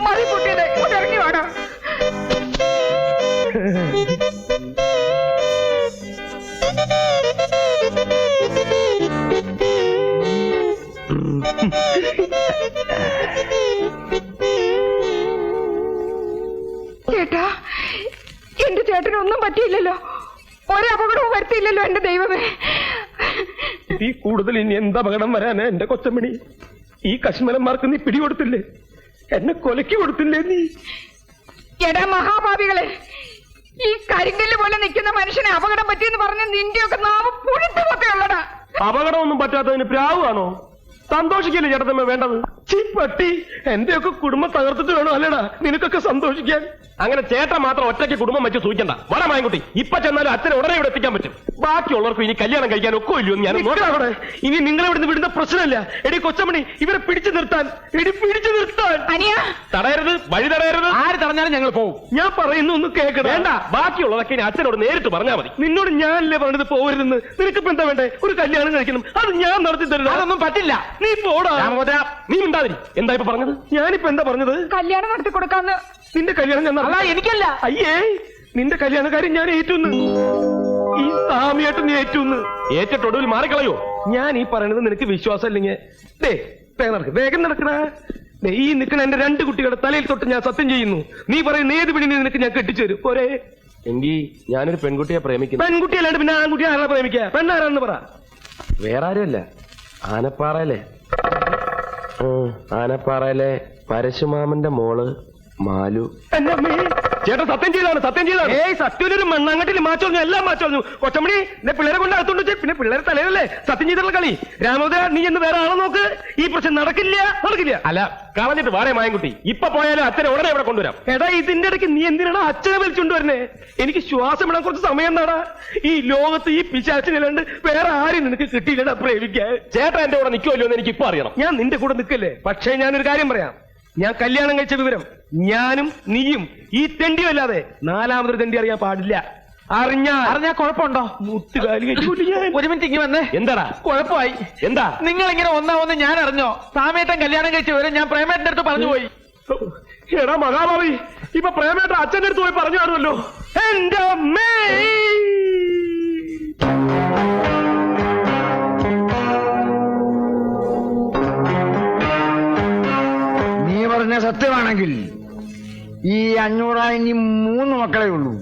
മതി പൊട്ടിയത്, ഇറങ്ങി വാടാ. ചേട്ടാ, എന്റെ ചേട്ടനൊന്നും പറ്റിയില്ലല്ലോ, ഒരപകടവും വരുത്തിയില്ലല്ലോ എന്റെ ദൈവമേ. ഈ കൂടുതൽ ഇനി എന്ത് അപകടം വരാനാ എന്റെ കൊച്ചമണി? ഈ കശ്മലന്മാർക്ക് നീ പിടികൊടുത്തില്ലേ? എന്നെ കൊലക്ക് കൊടുത്തില്ലേ നീ? എടാ മഹാഭാവികളെ, ഈ കരിങ്കല്ല് പോലെ നിൽക്കുന്ന മനുഷ്യനെ അപകടം പറ്റിയെന്ന് പറഞ്ഞ നിന്റെയൊക്കെ നാമം പുഴുത്തുമൊക്കെ ഉള്ളടാ. അപകടമൊന്നും പറ്റാത്തതിന് പ്രാവാണോ? സന്തോഷിക്കല്ലേ ചേട്ടത്തമ്മ വേണ്ടത്? പട്ടി, എന്റെയൊക്കെ കുടുംബം തകർത്തിട്ട് വേണോ അല്ലേടാ നിനക്കൊക്കെ സന്തോഷിക്കാൻ? അങ്ങനെ ചേട്ടൻ മാത്രം ഒറ്റയ്ക്ക് കുടുംബം വെച്ച് സൂചിക്കണ്ട. വരമായൻകുട്ടി, ഇപ്പൊ ചെന്നാലും അച്ഛനെ ഉടനെ ഇവിടെ എത്തിക്കാൻ പറ്റും. ബാക്കിയുള്ളവർക്ക് ഇനി കല്യാണം കഴിക്കാൻ ഒക്കെ ഇല്ലയോ ഞാൻ നോക്കാവിടെ. ഇനി നിങ്ങൾ ഇവിടുന്ന് വിടുന്ന പ്രശ്നമില്ല. എടി കൊച്ചമണി, ഇവരെ പിടിച്ചു നിർത്താൻ, തടയരുത്, വഴി തടയരുത്. ആര് തടഞ്ഞാലും ഞങ്ങൾ പോകും. ഞാൻ പറയുന്നു ഒന്ന് കേൾക്കണ. വേണ്ട, ബാക്കിയുള്ളതൊക്കെ ഇനി അച്ഛനോട് നേരിട്ട് പറഞ്ഞാൽ മതി. നിന്നോട് ഞാനല്ലേ പറഞ്ഞത് പോകരുതെന്ന്. നിനക്കിപ്പോ എന്താ വേണ്ടേ? ഒരു കല്യാണം കഴിക്കണം, അത് ഞാൻ നടത്തി തരുന്നു. അതൊന്നും പറ്റില്ല, നീ പോടാ. നീ ഉണ്ടാതിരി. എന്താ ഇപ്പൊ പറഞ്ഞത്? ഞാനിപ്പോ എന്താ പറഞ്ഞത്? കല്യാണം നടത്തി കൊടുക്കാന്ന്. നിന്റെ കല്യാണം ഞാൻ എനിക്കല്ല. അയ്യേ, നിന്റെ കല്യാണക്കാരൻ ഞാൻ ഏറ്റുന്ന്. ഈ സാമിയായിട്ട് നീ ഏറ്റുന്ന്. ഏറ്റിട്ടൊടുവിൽ മാറിക്കളയോ? ഞാൻ ഈ പറയണത് നിനക്ക് വിശ്വാസം ഇല്ലെങ്കിൽ വേഗം നടക്കണ. ഈ നിൽക്കണ എന്റെ 2 കുട്ടികളുടെ തലയിൽ തൊട്ട് ഞാൻ സത്യം ചെയ്യുന്നു. നീ പറയുന്ന ഏത് പിടി നിനക്ക് ഞാൻ കെട്ടിച്ചു തരും. പോരെ? എങ്കിൽ ഞാനൊരു പെൺകുട്ടിയെ പ്രേമിക്കുന്നു. പെൺകുട്ടിയല്ലാണ്ട് പിന്നെ ആൺകുട്ടിയെ ആരാ പ്രേമിക്കുക? പെണ്ണാരാന്ന് പറ. വേറെ ആരുമല്ല, ആനപ്പാറയിലെ പരശുമാമന്റെ മോള് മാലു. ചേട്ടൻ സത്യം ചെയ്താണ്, സത്യം ചെയ്താണ്. സത്യൊരു മണ്ണാങ്കട്ടിൽ മാറ്റോന്നു, എല്ലാം മാറ്റോന്നു. കൊച്ചമണി, എന്നെ പിള്ളേരെ കൊണ്ട് അകത്തോണ്ട് വെച്ച് പിന്നെ പിള്ളേരെ തലയിലല്ലേ സത്യം ചെയ്തിട്ടുള്ള കളി. രാമോദര, നീ എന്ന് വേറെ ആളെ നോക്ക്. ഈ പ്രശ്നം നടക്കില്ല. അല്ല, കളഞ്ഞിട്ട് വാടേ മായൻകുട്ടി. ഇപ്പൊ പോയാലും അച്ഛനെ ഉടനെ ഇവിടെ കൊണ്ടുവരാം. എടാ, ഇതിന്റെ ഇടയ്ക്ക് നീ എന്തിനാണ് അച്ഛനെ വലിച്ചുകൊണ്ടുവരുന്നേ? എനിക്ക് ശ്വാസം ഇടാൻ കുറച്ച് സമയം എന്നാടാ. ഈ ലോകത്ത് ഈ പിശാച്ചിനല്ലാണ്ട് വേറെ ആരും നിനക്ക് കിട്ടിയില്ലടാ പ്രേമിക്കാൻ. ചേട്ടാ എന്റെ കൂടെ നിൽക്കുമല്ലോ എന്ന് എനിക്ക് ഇപ്പൊ അറിയണം. ഞാൻ നിന്റെ കൂടെ നിൽക്കല്ലേ. പക്ഷേ ഞാനൊരു കാര്യം പറയാം. ഞാൻ കല്യാണം കഴിച്ച വിവരം ഞാനും നീയും ഈ തെണ്ടിയും അല്ലാതെ 4ാമതൊരു തെണ്ടി അറിയാൻ പാടില്ല. അറിഞ്ഞാ കുഴപ്പമുണ്ടോ? മുട്ടുകാലി ഒരു മിനിറ്റ് ഇങ്ങനെ വന്നേ. എന്താടാ കുഴപ്പമായി? എന്താ നിങ്ങൾ ഇങ്ങനെ ഒന്നാവെന്ന് ഞാൻ അറിഞ്ഞോ? സാമേട്ടൻ കല്യാണം കഴിച്ച വിവരം ഞാൻ പ്രേമേട്ടന്റെ അടുത്ത് പറഞ്ഞു പോയി. എടാ മഹാഭാവി, ഇപ്പൊ പ്രേമേട്ടൻ അച്ഛൻ്റെ അടുത്ത് പോയി പറഞ്ഞു കാണുമല്ലോ. എന്റെ അമ്മേ, സത്യമാണെങ്കിൽ ഈ 500 ഇനി 3 മക്കളെ ഉള്ളൂ.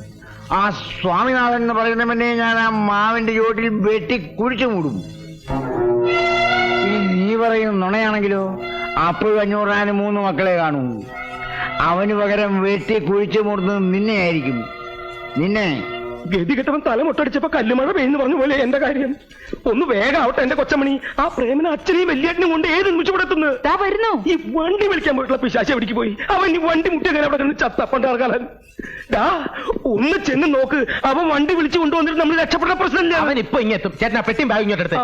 ആ സ്വാമിനാഥൻ എന്ന് പറയുന്നവനെ ഞാൻ ആ മാവിന്റെ ചോട്ടിൽ വെട്ടി കുഴിച്ചു മൂടും. നീ പറയും നുണയാണെങ്കിലോ? അപ്പോഴും 500 3 മക്കളെ കാണൂ. അവന് പകരം വെട്ടി കുഴിച്ചു മൂടുന്നത് നിന്നെയായിരിക്കും. നിന്നെ ഗതികെട്ടവൻ തലമുട്ടടിച്ചപ്പോ കല്ലുമഴ പെയ്യുന്നു പറഞ്ഞു പോലെ എന്റെ കാര്യം. ഒന്ന് വേഗാവട്ടെ എന്റെ കൊച്ചമണി. ആ പ്രേമന അച്ഛനെയും വലിയേട്ടനും കൊണ്ട് ഏത് നിമിഷപ്പെടുത്തുന്നു. ഈ വണ്ടി വിളിക്കാൻ പോയിട്ടുള്ള പിശാശ എവിടേക്ക് പോയി? അവൻ ഈ വണ്ടി മുട്ടിയ അവിടെ ചത്തപ്പണ്ടാകാൻ. ഒന്ന് ചെന്ന് നോക്ക്. അവൻ വണ്ടി വിളിച്ചു കൊണ്ടുവന്നിട്ട് നമ്മൾ രക്ഷപ്പെട്ട പ്രശ്നമില്ല. അവൻ ഇപ്പൊ ഇങ്ങെത്തും. ചേട്ടനാ പെട്ടിയും ബാഗ് ഇങ്ങോട്ടെടുത്ത്.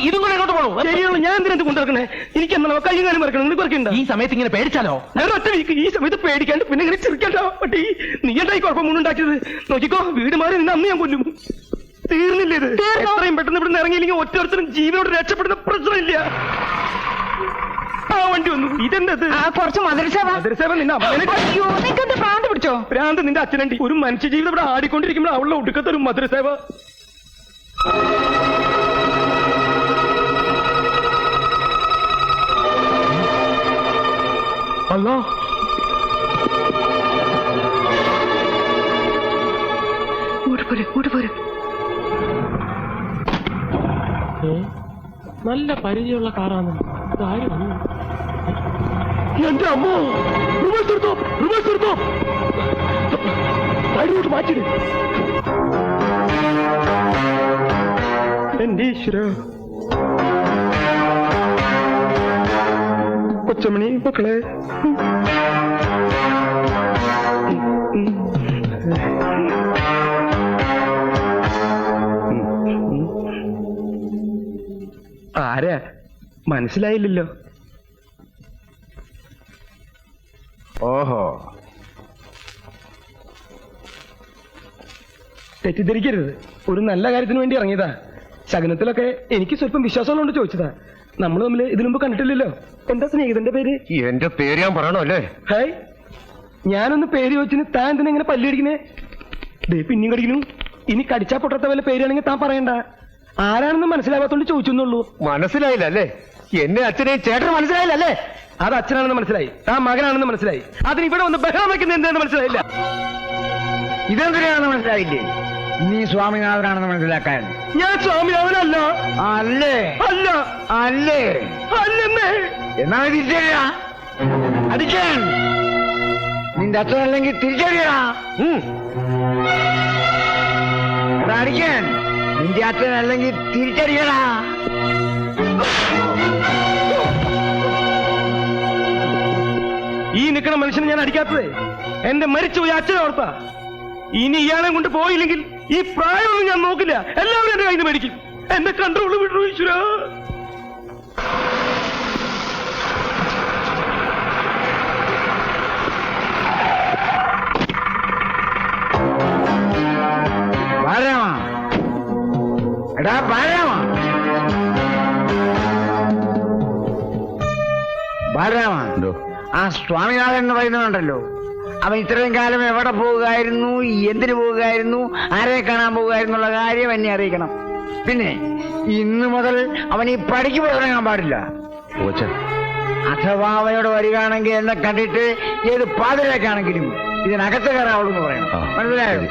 ഇതും കൂടെ എങ്ങോട്ട് പോകണോ? ശരിയാണോ? ഞാൻ എന്തിനു കൊണ്ടിറക്കണേ? എനിക്ക് എന്നാ കൈയും കാര്യം മറക്കണം. നിങ്ങൾക്ക് പറക്കണ്ട. ഈ സമയത്ത് ഇങ്ങനെ പേടിച്ചാലോ? ഞാൻ ഒറ്റ വീക്ക് ഈ സമയത്ത് പേടിക്കാണ്ട് പിന്നെ ഇങ്ങനെ ചിരിക്കണ്ടോ? പട്ടി, നീ എന്തായി കുഴപ്പമുണ്ടാക്കിയത്? നോക്കിക്കോ, വീട് മാറി നിന്ന് അന്ന് ഞാൻ കൊല്ലും. തീർന്നില്ല ഇത്. എത്രയും പെട്ടെന്ന് ഇവിടുന്ന് ഇറങ്ങിയില്ലെങ്കിൽ ഒറ്റൊരുത്തരും ജീവനോട് രക്ഷപ്പെടുന്ന പ്രശ്നമില്ല. ആ വണ്ടി വന്നു. ഇതെന്തത്? കുറച്ച് മധുരസേവ. നിന്റെ ഭ്രാന്ത് പിടിച്ചോ? ഭ്രാന്ത് നിന്റെ അച്ഛനണ്ടി. ഒരു മനുഷ്യജീവിതം ഇവിടെ ആടിക്കൊണ്ടിരിക്കുമ്പോൾ അവളുടെ ഒടുക്കത്തെ ഒരു മധുരസേവ. അല്ലോ, നല്ല പരിചയമുള്ള കാറാണ്. എന്റെ അമ്മോ, റിവേഴ്സ് എടുത്തോ. സൈഡിലോട്ട് മാറ്റിട്. എന്റെ ഈശ്വര. കൊച്ചമണി മക്കളെ, ആരാ മനസ്സിലായില്ലല്ലോ. ഓഹോ, തെറ്റിദ്ധരിക്കരുത്. ഒരു നല്ല കാര്യത്തിന് വേണ്ടി ഇറങ്ങിയതാ. ശകുനത്തിലൊക്കെ എനിക്ക് സ്വല്പം വിശ്വാസമുള്ളതുകൊണ്ട് ചോദിച്ചതാ. നമ്മൾ തമ്മിൽ ഇതിനു മുമ്പ് കണ്ടിട്ടില്ലല്ലോ. എന്താ സ്നേഹിതന്റെ പേര്? എന്റെ പേര് ഞാൻ പറയണോ അല്ലേ? ഹായ്, ഞാനൊന്ന് പേര് ചോദിച്ചിന് താൻ എന്തിനാ ഇങ്ങനെ പല്ലടിക്കണേ? ദേ പിന്നെയും കടിക്കുന്നു. ഇനി കടിച്ചാ പൊട്ടത്ത വല്ല പേരാണെങ്കിൽ താൻ പറയണ്ട. ആരാണെന്ന് മനസ്സിലാവാത്തോണ്ട് ചോദിച്ചെന്നുള്ളൂ. മനസ്സിലായില്ല അല്ലേ? എന്നെ അച്ഛനെ ചേട്ടന് മനസ്സിലായില്ല അല്ലേ? അത് അച്ഛനാണെന്ന് മനസ്സിലായി, താൻ മകനാണെന്ന് മനസ്സിലായി. അതിന് ഇവിടെ ഒന്ന് ബഹളം വയ്ക്കുന്നത് എന്താണെന്ന് മനസ്സിലായില്ല. ഇതെന്തിനാണെന്ന് മനസ്സിലായില്ലേ? നീ സ്വാമിനാഥനാണെന്ന് മനസ്സിലാക്കാൻ. ഞാൻ സ്വാമിനാഥനല്ല. അല്ലേ? അല്ല. അല്ലേ? അല്ലെന്നേ. എന്നാ തിരിച്ചറിയാ അടിക്കാൻ. നിന്റെ അച്ഛനല്ലെങ്കിൽ തിരിച്ചറിയാ അടിക്കാൻ. നിന്റെ അച്ഛനല്ലെങ്കിൽ തിരിച്ചറിയടാ. ഈ നിൽക്കണ മനുഷ്യനെ ഞാൻ അടിക്കാത്തതേ എന്റെ മരിച്ചുപോയി അച്ഛനെ ഓർത്താ. ഇനി ഇയാളെ കൊണ്ട് പോയില്ലെങ്കിൽ ഈ പ്രായമൊന്നും ഞാൻ നോക്കില്ല. എല്ലാവരും എന്റെ കയ്യിൽ നിന്ന് മേടിക്കും. എന്നെ കൺട്രോൾ വിടൂ ഈശ്വര. എടാ ബാലരാമ, ബാലരാമ, ആ സ്വാമിനാഥൻ എന്ന് പറയുന്നുണ്ടല്ലോ, അവൻ ഇത്രയും കാലം എവിടെ പോകുകയായിരുന്നു, എന്തിനു പോകുകയായിരുന്നു, ആരെ കാണാൻ പോകുകയായിരുന്നുള്ള കാര്യം എന്നെ അറിയിക്കണം. പിന്നെ ഇന്നു മുതൽ അവൻ ഈ പടിക്ക് പോയിറങ്ങാൻ പാടില്ല. അഥവാ അവനോട് വരികയാണെങ്കിൽ എന്നെ കണ്ടിട്ട് ഏത് പാതിരേക്കാണെങ്കിലും ഇതിനകത്ത് കയറാവുള്ളൂ എന്ന് പറയണം. മനസ്സിലായോ?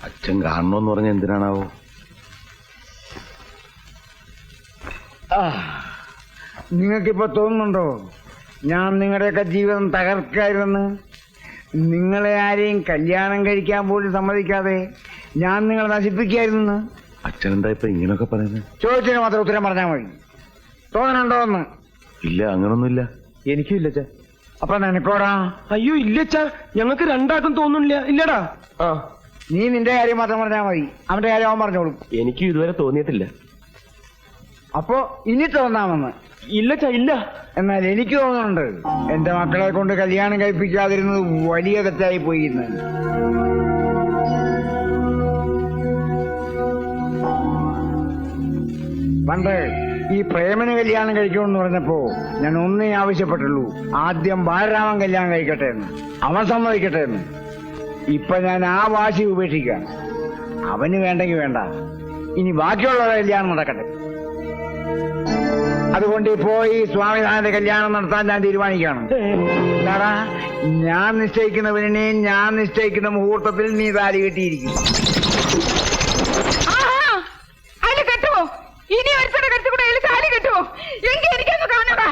അച്ഛൻ കാണണമെന്ന് പറഞ്ഞ എന്തിനാണാവോ? നിങ്ങൾക്കിപ്പോ തോന്നുന്നുണ്ടോ ഞാൻ നിങ്ങളുടെയൊക്കെ ജീവിതം തകർക്കായിരുന്നെന്ന്? നിങ്ങളെ ആരെയും കല്യാണം കഴിക്കാൻ പോലും സമ്മതിക്കാതെ ഞാൻ നിങ്ങളെ നശിപ്പിക്കായിരുന്നു. അച്ഛൻ എന്താ ഇപ്പൊ ഇങ്ങനൊക്കെ പറയുന്നത്? ചോദിച്ചതിന് മാത്രം ഉത്തരം പറഞ്ഞാൽ മതി. തോന്നണുണ്ടോ എന്ന്? ഇല്ല, അങ്ങനൊന്നുമില്ല. എനിക്കും ഇല്ല അച്ഛാ. അപ്പൊ നിനക്കോടാ? അയ്യോ ഇല്ല അച്ഛാ, ഞങ്ങൾക്ക് രണ്ടാൾക്കും തോന്നുന്നില്ല. ഇല്ലടാ. ആ, നീ നിന്റെ കാര്യം മാത്രം പറഞ്ഞാൽ മതി, അവന്റെ കാര്യം അവൻ പറഞ്ഞോളും. എനിക്കും ഇതുവരെ തോന്നിയിട്ടില്ല. അപ്പോ ഇനി തോന്നാമെന്ന്? ഇല്ല അച്ഛാ, ഇല്ല. എന്നാൽ എനിക്ക് തോന്നുന്നുണ്ട് എന്റെ മക്കളെ കൊണ്ട് കല്യാണം കഴിപ്പിക്കാതിരുന്നത് വലിയ തെറ്റായി പോയിരുന്നു. പണ്ട് ഈ പ്രേമന് കല്യാണം കഴിക്കണമെന്ന് പറഞ്ഞപ്പോ ഞാൻ ഒന്നേ ആവശ്യപ്പെട്ടുള്ളൂ, ആദ്യം ബാലരാമൻ കല്യാണം കഴിക്കട്ടെ എന്ന്. അവൻ സമ്മതിക്കട്ടെ എന്ന്. ഇപ്പൊ ഞാൻ ആ വാശി ഉപേക്ഷിക്കാം. അവന് വേണ്ടെങ്കിൽ വേണ്ട, ഇനി ബാക്കിയുള്ളവരുടെ കല്യാണം നടക്കട്ടെ. അതുകൊണ്ട് ഇപ്പോ ഈ സ്വാമിനാഥന്റെ കല്യാണം നടത്താൻ ഞാൻ തീരുമാനിക്കുകയാണ്. എന്താടാ, ഞാൻ നിശ്ചയിക്കുന്ന പെണ്ണിനെ ഞാൻ നിശ്ചയിക്കുന്ന മുഹൂർത്തത്തിൽ നീ താലി കെട്ടിയിരിക്കും. ഇനി ഒരുത്തടെ കെട്ടുകൂടെ താലി കെട്ടുവോ? എങ്കിൽ എനിക്കൊന്ന് കാണടാ.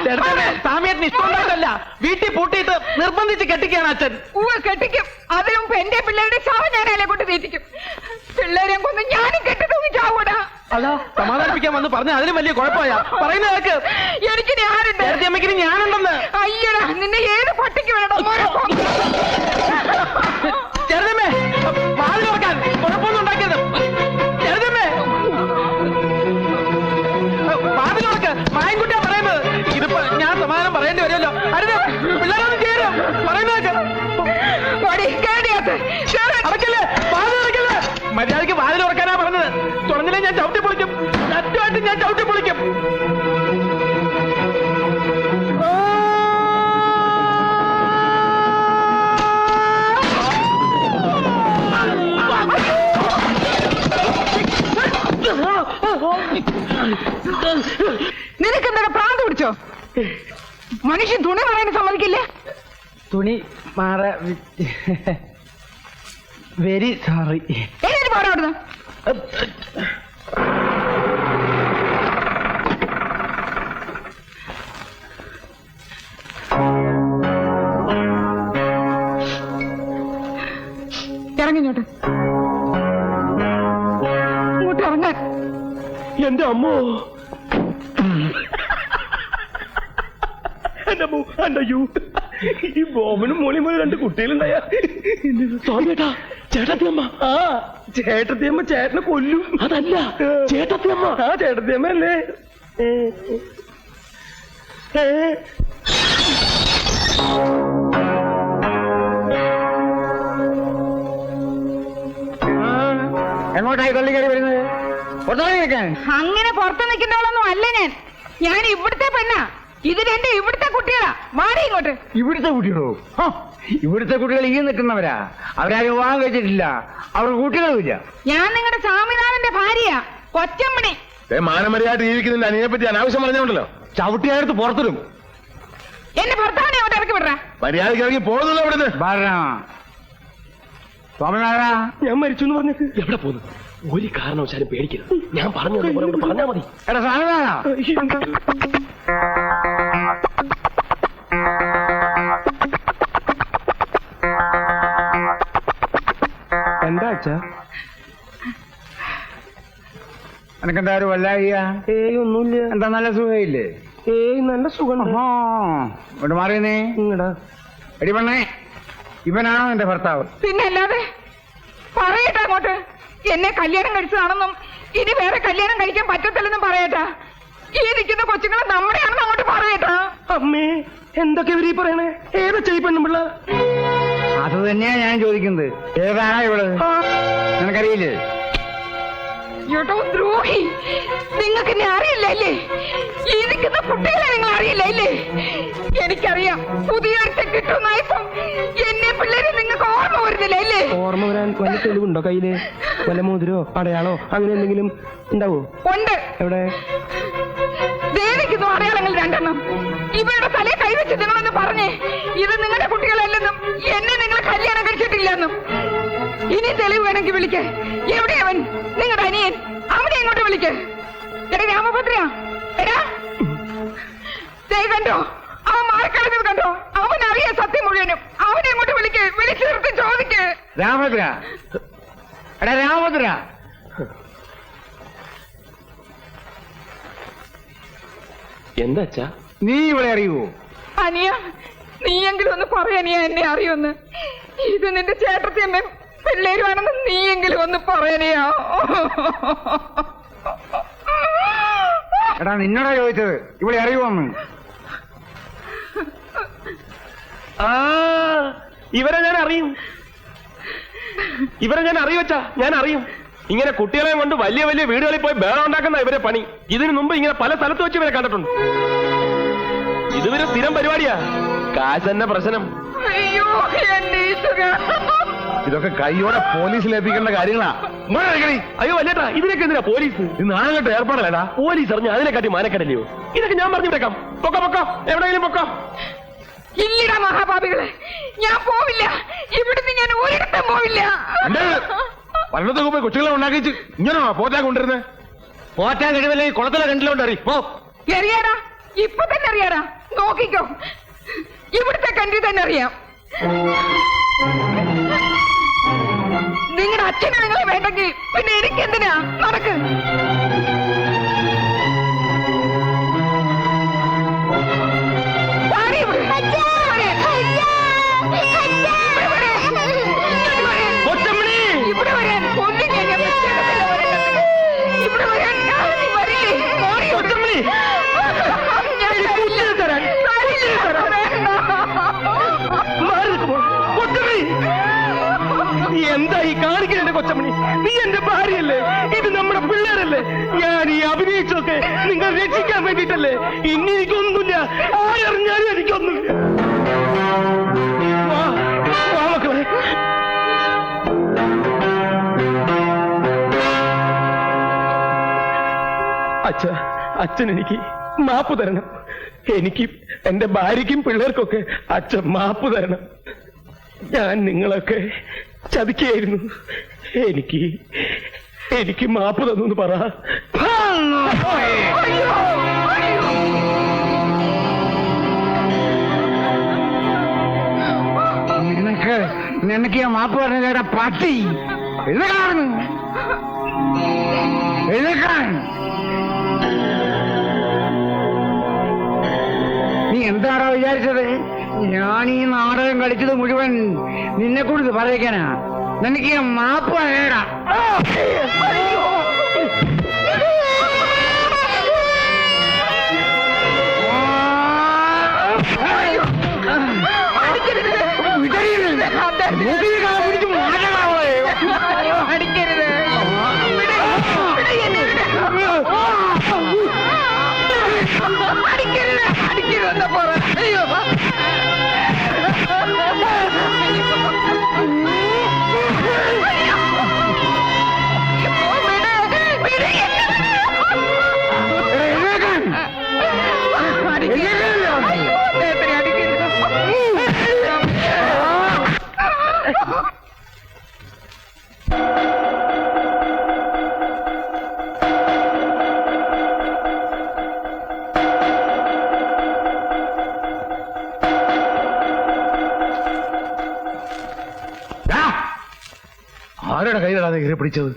സാമിയേട്ടന് ഇഷ്ടമുണ്ടായിട്ടല്ല, വീട്ടിൽ പൂട്ടിയിട്ട് നിർബന്ധിച്ച് കെട്ടിക്കാണ് അച്ഛൻ. കെട്ടിക്കും. അതിന് മുമ്പ് എന്റെ പിള്ളേരുടെ ചാവ് ഞാൻ അതിനെ കൊണ്ട് തീറ്റിക്കും. പിള്ളേരെ കൊന്ന് ഞാനും കെട്ടി തൂങ്ങി ചാവൂടാ. അതാ സമാധാനിപ്പിക്കാൻ വന്ന് പറഞ്ഞ അതിന് വലിയ കുഴപ്പമായ പറയുന്ന കേക്ക്. എനിക്ക് ആരുണ്ട്? അമ്മയ്ക്ക് ഞാനുണ്ടെന്ന്. അയ്യടാ, നിന്നെ ഏത് പട്ടിക്ക് വേണം? ചെറുതമ്മേ, വാതിൽ തുറക്കാൻ കുഴപ്പമൊന്നും ഉണ്ടാക്കിയത്. ചെറുതമ്മേ, വാതിൽ തുറക്ക്. മായൻകുട്ടിയാ പറയുന്നത്. ഇതിപ്പോ ഞാൻ സമാധാനം പറയേണ്ടി വരുമല്ലോ. അരുത്, പിള്ളേരൊന്നും ചേരും പറയുന്ന കേക്ക്. അടക്കല്ലേ, വാതിൽ അടക്കല്ലേ. മര്യാദയ്ക്ക് വാതിൽ തുറക്കാനാ പറഞ്ഞത്. തുറന്നില്ലേ ഞാൻ ചവിട്ടി പൊളിക്കും. സത്യമായിട്ട് ഞാൻ ചവിട്ടി പൊളിക്കും. നിനക്കെന്താ പ്രാന്ത് പിടിച്ചോ? മനുഷ്യൻ തുണി മാറാൻ സമ്മതിക്കില്ല. തുണി മാറ വെരി സോറി. ഏതൊരു പാടാവിടുന്നു? ഇങ്ങോട്ട് ഇങ്ങോട്ട് ഇറങ്ങാൻ. എന്റെ അമ്മോ, എന്റെ അമ്മോ, എന്റെ അയ്യോ, ഈ ബോബനും മോളിയും പോലെ 2 കുട്ടികളുണ്ടായ. സ്വാമിയേട്ടാ, ചേട്ടത്തിയമ്മ. ആ, ചേട്ടത്തിയമ്മ ചേട്ടനെ കൊല്ലും. അതല്ല, ചേട്ടത്തിയമ്മ. ആ, ചേട്ടത്തിയമ്മ അല്ലേ? എങ്ങോട്ടായി തള്ളി കയറി വരുന്നത്? അങ്ങനെ പുറത്ത് നിൽക്കുന്നവളൊന്നും അല്ല ഞാൻ ഇവിടുത്തെ പെണ്ണാ. ഇത് 2 ഇവിടുത്തെ കുട്ടികളാ. മാറി ഇങ്ങോട്ട്. ഇവിടുത്തെ കുട്ടികളോ? ഇവിടുത്തെ കുട്ടികൾ ഈ നിൽക്കുന്നവരാ. അവരാരും വിവാഹം കഴിച്ചിട്ടില്ല. അവർക്ക് കുട്ടികളുമില്ല. ഞാൻ നിങ്ങളുടെ സ്വാമിനാഥന്റെ ഭാര്യയാ, കൊച്ചമ്മണി. മാനമര്യാദ ജീവിക്കുന്നില്ല. അതിനെ പറ്റി അനാവശ്യം പറഞ്ഞോണ്ടല്ലോ. ചവിട്ടിയടുത്ത് പുറത്തിടും. എന്റെ ഭർത്താവിനെ അവിടെ ഇറക്കി വിടറ. മര്യാദയ്ക്ക് ഇറങ്ങി പോകുന്നല്ലോ അവിടുന്ന്. സ്വാമിനാഥ, ഞാൻ മരിച്ചു എന്ന് പറഞ്ഞിട്ട് എവിടെ പോകുന്നു? ഒരു കാരണവശാലും പേടിക്കരുത്. ഞാൻ പറഞ്ഞു പറഞ്ഞാ മതി. എടാ സ്വാമിനാഥ, എന്താ അച്ഛാ? എനക്കെന്താ ഒരു വല്ലായിക? ഏയ് ഒന്നുമില്ല. എന്താ നല്ല സുഖയില്ലേ? ഏയ് നല്ല സുഖം. ഇവിടെ മാറിയെന്നേ. ഇങ്ങടാ എടി പെണ്ണേ, ഇവനാണോ എന്റെ ഭർത്താവ്? പിന്നെ അല്ലാതെ പറയട്ടെ അങ്ങോട്ട്. എന്നെ കല്യാണം കഴിച്ചതാണെന്നും ഇനി വേറെ കല്യാണം കഴിക്കാൻ പറ്റത്തില്ലെന്നും പറയട്ടാ. ഈ നിൽക്കുന്ന കൊച്ചുങ്ങളെ നമ്മുടെയാണെന്ന് അങ്ങോട്ട് പറയട്ടാ. അമ്മേ, എന്തൊക്കെ ഇവരീ പറയണേ? ഏതാ ചെയ്യപ്പെണ്ണുമ്പിള്ള? അത് തന്നെയാ ഞാൻ ചോദിക്കുന്നത്. ഏതാണോ ഇവിടെ? നിനക്കറിയില്ലേ? ഏട്ടോ ദ്രോഹി, നിങ്ങൾക്ക് എന്നെ അറിയില്ല അല്ലേ? ഈ നിൽക്കുന്ന കുട്ടികളെ നിങ്ങൾ അറിയില്ല അല്ലേ? എനിക്കറിയാം. പുതിയൊരുത്തെ കിട്ടുന്നായപ്പം എന്നെ പിള്ളേരെ നിങ്ങൾക്ക് ഓർമ്മ വരുന്നില്ല അല്ലേ? ഓർമ്മ വരാൻ വല്ല തെളിവുണ്ടോ കയ്യില്? വല്ല മോതിരോ അടയാളോ അങ്ങനെ എന്തെങ്കിലും ഉണ്ടാവോ? ഉണ്ട്. എവിടെ? ദേവിക്കുന്നു അടയാളങ്ങൾ 2 ഇവരുടെ തലയെ കൈവച്ച് നിങ്ങളൊന്ന് പറഞ്ഞേ ഇത് നിങ്ങളുടെ കുട്ടികളല്ലെന്നും എന്നെ നിങ്ങൾ കല്യാണം കഴിച്ചിട്ടില്ലെന്നും. ഇനി തെളിവ് വേണമെങ്കിൽ വിളിക്ക്. എവിടെയവൻ? നിങ്ങളുടെ അനിയൻ. അവനെ ഇങ്ങോട്ട് വിളിക്ക്. എടാ രാമഭദ്ര, എടാ കണ്ടോ അവൻ മാറിക്കളഞ്ഞത് കണ്ടോ? അവനറിയാം സത്യം മുഴുവനും. അവനെ ഇങ്ങോട്ട് വിളിക്ക്. വിളിച്ചു നിർത്തി ചോദിക്ക്. രാമഭദ്ര, എടാ രാമഭദ്ര. എന്താ അച്ഛാ? നീ ഇവിടെ അറിയുവോ? അനിയ, നീയെങ്കിലും ഒന്ന് പറയാനിയ എന്നെ അറിയുമെന്ന്. ഇത് നിന്റെ ചേട്ടത്തിയമ്മയും പിള്ളേരുമാണെന്ന് നീയെങ്കിലും ഒന്ന് പറയാനിയാ. എടാ നിന്നോടാ ചോദിച്ചത് ഇവിടെ അറിയുവോന്ന്. ആ, ഇവരെ ഞാൻ അറിയും. അച്ഛാ, ഞാൻ അറിയും. ഇങ്ങനെ കുട്ടികളെയും കൊണ്ട് വലിയ വലിയ വീടുകളിൽ പോയി ബേളം ഉണ്ടാക്കുന്ന ഇവരെ പണി. ഇതിനു മുമ്പ് ഇങ്ങനെ പല സ്ഥലത്ത് വെച്ച് ഇവരെ കണ്ടിട്ടുണ്ട്. ഇതുവരെ സ്ഥിരം പരിപാടിയാ. കാശ് തന്നെ പ്രശ്നം. അയ്യോ എന്റെ ഈശ്വരാ. ഇതൊക്കെ കൈയോടെ പോലീസിൽ ഏൽപ്പിക്കേണ്ട കാര്യങ്ങളാ. അയ്യോ അല്ലേട്ടാ, ഇതിനൊക്കെ എന്തിനാ പോലീസ്? നാളെ ഏർപ്പാടല്ലേടാ. പോലീസ് അറിഞ്ഞ അതിനെക്കാട്ടി മാനക്കടല്ലയോ? ഇതൊക്കെ ഞാൻ പറഞ്ഞു വിട്ടേക്കാം. പൊക്കോ, എവിടെയെങ്കിലും പൊക്കോ. ഇല്ലടാ മഹാപാപികളെ, ഞാൻ പോവില്ല. ഇവിടുന്ന് ഞാൻ ഒരിടത്തും പോവില്ല. പലയിടത്തൊക്കെ പോയി കൊച്ചുകളെ ഉണ്ടാക്കിച്ച് ഇങ്ങനെയാണോ പോറ്റാൻ കൊണ്ടിരുന്നത്? പോറ്റാൻ കഴിവില്ലേ? കുളത്തിലെ കണ്ടിലോണ്ടറി പോ. അറിയാടാ, ഇപ്പൊ തന്നെ അറിയാടാ. നോക്കിക്കോ, ഇവിടുത്തെ കണ്ടി തന്നെ അറിയാം. നിങ്ങളുടെ അച്ഛനെ നിങ്ങളെ വേണ്ടെങ്കിൽ പിന്നെ എനിക്കെന്തിനാ? നടക്ക്. ഇവിടെ വരാൻ കൊല്ലിങ്ങ. ഇവിടെ വരാൻ എന്താ ഈ കാണിക്കണ കൊച്ചമണി? നീ എന്റെ ഭാര്യയല്ലേ? ഇത് നമ്മുടെ പിള്ളേരല്ലേ? ഞാൻ ഈ അഭിനയിച്ചൊക്കെ നിങ്ങൾ രക്ഷിക്കാൻ വേണ്ടിട്ടല്ലേ? ഇനി എനിക്കൊന്നുമില്ല. ആരറിഞ്ഞാലും എനിക്കൊന്നുമില്ല. മക്കളെ, അച്ഛൻ എനിക്ക് മാപ്പ് തരണം. എനിക്ക് എന്റെ ഭാര്യയ്ക്കും പിള്ളേർക്കൊക്കെ അച്ഛൻ മാപ്പ് തരണം. ഞാൻ നിങ്ങളൊക്കെ ചതിക്കായിരുന്നു. എനിക്ക് മാപ്പ് തന്നു പറ. നിനക്ക് നിനക്ക് ഞാൻ മാപ്പ് പറഞ്ഞ പട്ടി എഴുതക്കാണ് എഴുതക്കാൻ നീ എന്താണോ വിചാരിച്ചത്? ഞാൻ ഈ നാടകം കളിച്ചത് മുഴുവൻ നിന്നെ കുറിച്ച് പറയിക്കാനാ. നിനക്ക് ഞാൻ മാപ്പ് പറയടാ. അടിക്കരുത്. അടിക്കരുത് അടിക്കരുതെന്ന് പറ. അയ്യോ ആരുടെ കൈതടാതെ കയറി പിടിച്ചത്?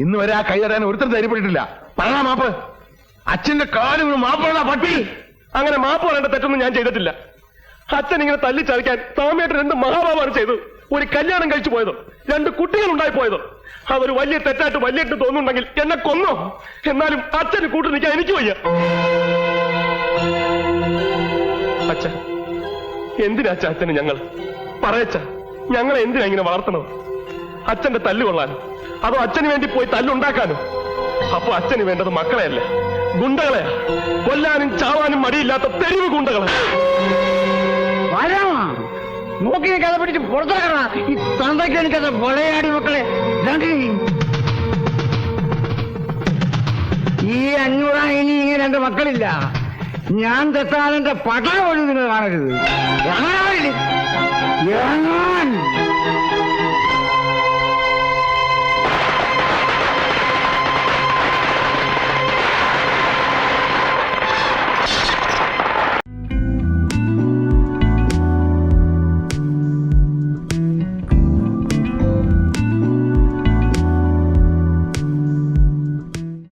ഇന്ന് വരെ ആ കൈതടാൻ ഒരുത്തരം ധൈര്യപ്പെട്ടിട്ടില്ല. പറഞ്ഞാ മാപ്പ്. അച്ഛന്റെ കാലും മാപ്പാണ് പട്ടി. അങ്ങനെ മാപ്പ് പറയേണ്ട തെറ്റൊന്നും ഞാൻ ചെയ്തിട്ടില്ല. അച്ഛൻ ഇങ്ങനെ തല്ലി ചതിക്കാൻ സ്വാമിയായിട്ട് 2 മഹാഭാവാണ് ചെയ്തത്. ഒരു കല്യാണം കഴിച്ചു പോയതോ, 2 കുട്ടികൾ ഉണ്ടായി പോയതോ, അതൊരു വലിയ തെറ്റായിട്ട് വലിയിട്ട് തോന്നുന്നുണ്ടെങ്കിൽ എന്നെ കൊന്നോ. എന്നാലും അച്ഛന് കൂട്ടു നിൽക്കാൻ എനിക്ക് വയ്യ. അച്ഛ എന്തിനാ അച്ഛന് ഞങ്ങൾ പറയച്ച? ഞങ്ങളെ എന്തിനാ ഇങ്ങനെ വളർത്തണത്? അച്ഛന്റെ തല്ല് കൊള്ളാനോ, അതോ അച്ഛന് വേണ്ടി പോയി തല്ലുണ്ടാക്കാനോ? അപ്പൊ അച്ഛന് വേണ്ടത് മക്കളെയല്ല, ഗുണ്ടകളെയാ. കൊല്ലാനും ചാവാനും മടിയില്ലാത്ത തെരുവ് ഗുണ്ടകളെ. നോക്കി കഥ പിടിച്ച് പുറത്താക്കണ ഈ തന്തയ്ക്ക് എനിക്കത് കൊളയാടി മക്കളെ. ഈ 500 ഇനി ഇങ്ങനെ 2 മക്കളില്ല. ഞാൻ തെറ്റാൻ എന്റെ പട്ടണ പോലും നിങ്ങൾ കാണരുത്. ഇറങ്ങാൻ